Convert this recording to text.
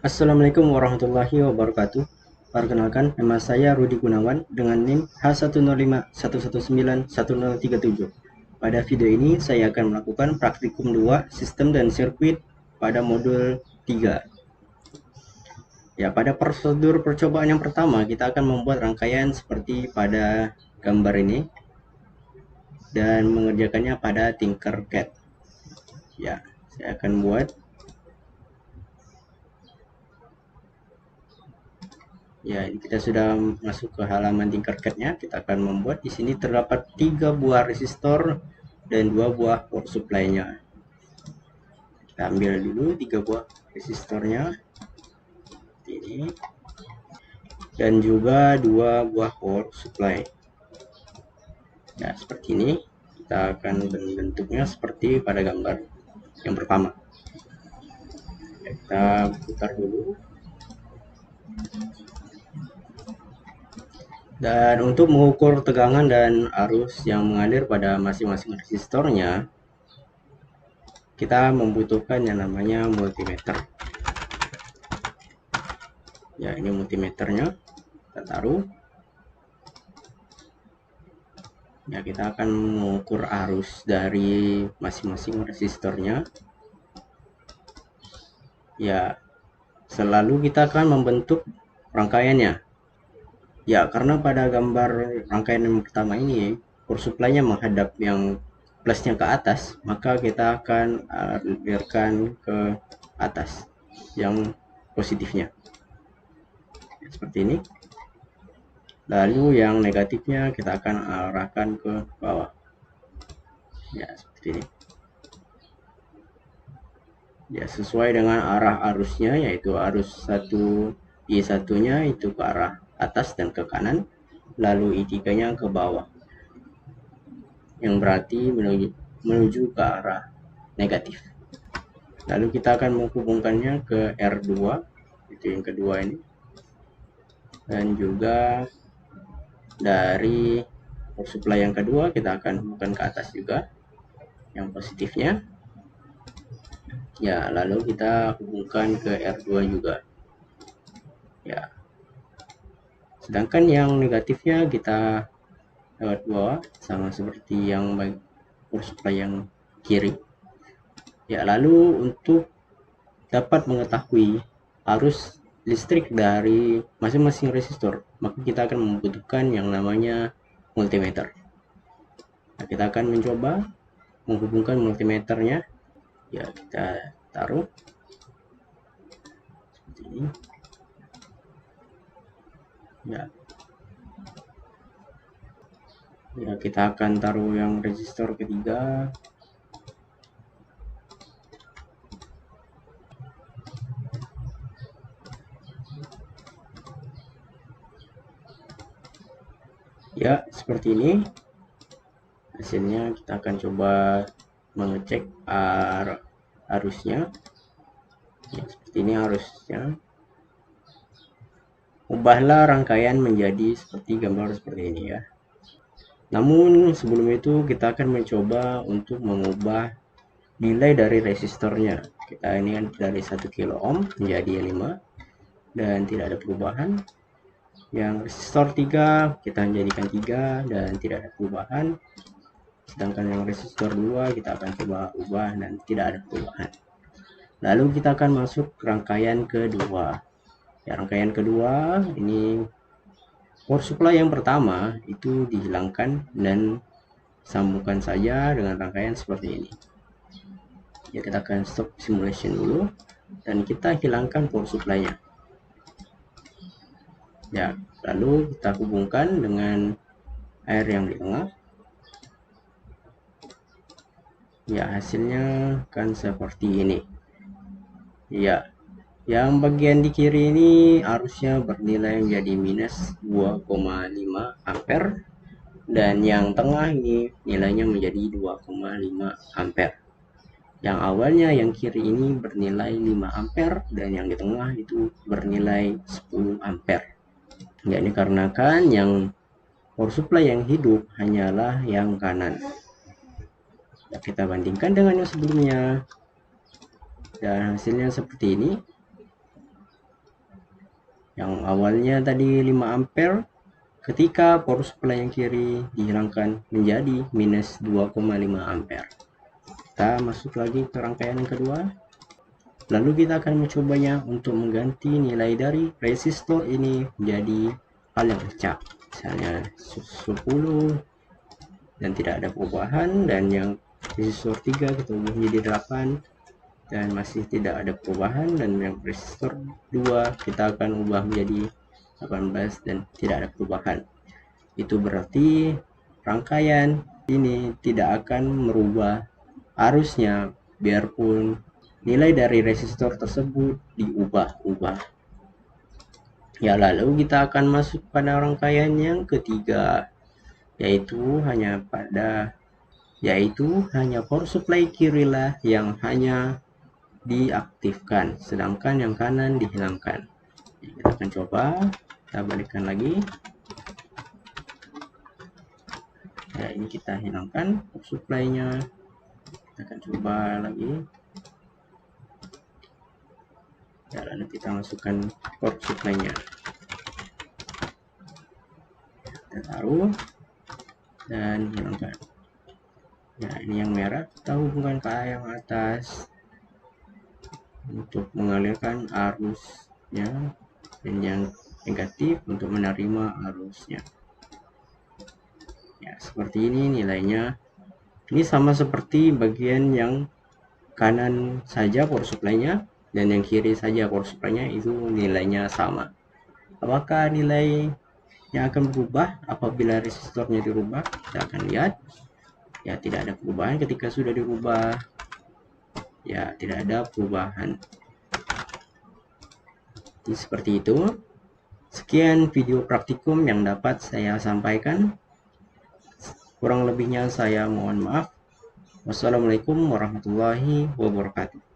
Assalamualaikum warahmatullahi wabarakatuh. Perkenalkan, nama saya Rudi Gunawan dengan NIM H10511911037. Pada video ini saya akan melakukan praktikum 2 sistem dan sirkuit pada modul 3. Ya, pada prosedur percobaan yang pertama kita akan membuat rangkaian seperti pada gambar ini dan mengerjakannya pada Tinkercad. Ya, saya akan buat. Ya, kita sudah masuk ke halaman Tinkercad-nya. Kita akan membuat di sini terdapat 3 buah resistor dan 2 buah power supply-nya. Kita ambil dulu 3 buah resistornya. Ini. Dan juga 2 buah power supply. Ya, seperti ini. Kita akan bentuknya seperti pada gambar yang pertama. Kita putar dulu. Dan untuk mengukur tegangan dan arus yang mengalir pada masing-masing resistornya, kita membutuhkan yang namanya multimeter. Ya, ini multimeternya. Kita taruh. Ya, kita akan mengukur arus dari masing-masing resistornya. Ya, selalu kita akan membentuk rangkaiannya. Ya, karena pada gambar rangkaian yang pertama ini power supply-nya menghadap yang plusnya ke atas, maka kita akan alirkan ke atas yang positifnya. Seperti ini. Lalu yang negatifnya kita akan arahkan ke bawah. Ya, seperti ini. Ya, sesuai dengan arah arusnya, yaitu arus 1 I1-nya itu ke arah atas dan ke kanan, lalu I3-nya ke bawah, yang berarti menuju ke arah negatif. Lalu kita akan menghubungkannya ke R2, itu yang kedua ini, dan juga dari power supply yang kedua kita akan hubungkan ke atas juga yang positifnya. Ya, lalu kita hubungkan ke R2 juga. Ya, sedangkan yang negatifnya kita lewat bawah, sama seperti yang power supply yang kiri. Ya, lalu untuk dapat mengetahui arus listrik dari masing-masing resistor, maka kita akan membutuhkan yang namanya multimeter. Nah, kita akan mencoba menghubungkan multimeternya. Ya, kita taruh seperti ini. Ya, kita akan taruh yang resistor ketiga. Ya, seperti ini hasilnya. Kita akan coba mengecek arusnya. Ya, seperti ini arusnya. Ubahlah rangkaian menjadi seperti gambar seperti ini ya. Namun sebelum itu kita akan mencoba untuk mengubah nilai dari resistornya. Kita ini kan dari 1 kilo ohm menjadi 5 dan tidak ada perubahan. Yang resistor 3 kita menjadikan 3 dan tidak ada perubahan. Sedangkan yang resistor 2 kita akan coba ubah dan tidak ada perubahan. Lalu kita akan masuk rangkaian kedua. Ya, rangkaian kedua ini power supply yang pertama itu dihilangkan dan sambungkan saja dengan rangkaian seperti ini. Ya, kita akan stop simulation dulu dan kita hilangkan power supply-nya. Ya, lalu kita hubungkan dengan air yang di tengah. Ya, hasilnya kan seperti ini. Ya, yang bagian di kiri ini arusnya bernilai menjadi minus 2,5 ampere dan yang tengah ini nilainya menjadi 2,5 ampere. Yang awalnya yang kiri ini bernilai 5 ampere dan yang di tengah itu bernilai 10 ampere. Ya, ini dikarenakan yang power supply yang hidup hanyalah yang kanan. Ya, kita bandingkan dengan yang sebelumnya dan hasilnya seperti ini. Yang awalnya tadi 5 ampere, ketika power supply yang kiri dihilangkan menjadi minus 2,5 ampere. Kita masuk lagi ke rangkaian yang kedua. Lalu kita akan mencobanya untuk mengganti nilai dari resistor ini menjadi hal yang acak. Misalnya 10 dan tidak ada perubahan, dan yang resistor 3 kita ubah menjadi 8 dan masih tidak ada perubahan, dan yang resistor 2 kita akan ubah menjadi 18 dan tidak ada perubahan. Itu berarti rangkaian ini tidak akan merubah arusnya biarpun nilai dari resistor tersebut diubah-ubah. Ya, lalu kita akan masuk pada rangkaian yang ketiga, yaitu hanya power supply kirilah yang hanya diaktifkan, sedangkan yang kanan dihilangkan. Kita akan coba, kita balikkan lagi. Ya, ini kita hilangkan power supply-nya. Kita akan coba lagi. Ya, lalu kita masukkan power supply-nya. Kita taruh dan hilangkan. Ya, ini yang merah kita hubungkan ke yang atas untuk mengalirkan arusnya, dan yang negatif untuk menerima arusnya. Ya, seperti ini nilainya. Ini sama seperti bagian yang kanan saja power supply-nya dan yang kiri saja power supply-nya, itu nilainya sama. Apakah nilai yang akan berubah apabila resistornya dirubah? Kita akan lihat. Ya, tidak ada perubahan ketika sudah dirubah. Ya, tidak ada perubahan. Jadi seperti itu. Sekian video praktikum yang dapat saya sampaikan. Kurang lebihnya saya mohon maaf. Wassalamualaikum warahmatullahi wabarakatuh.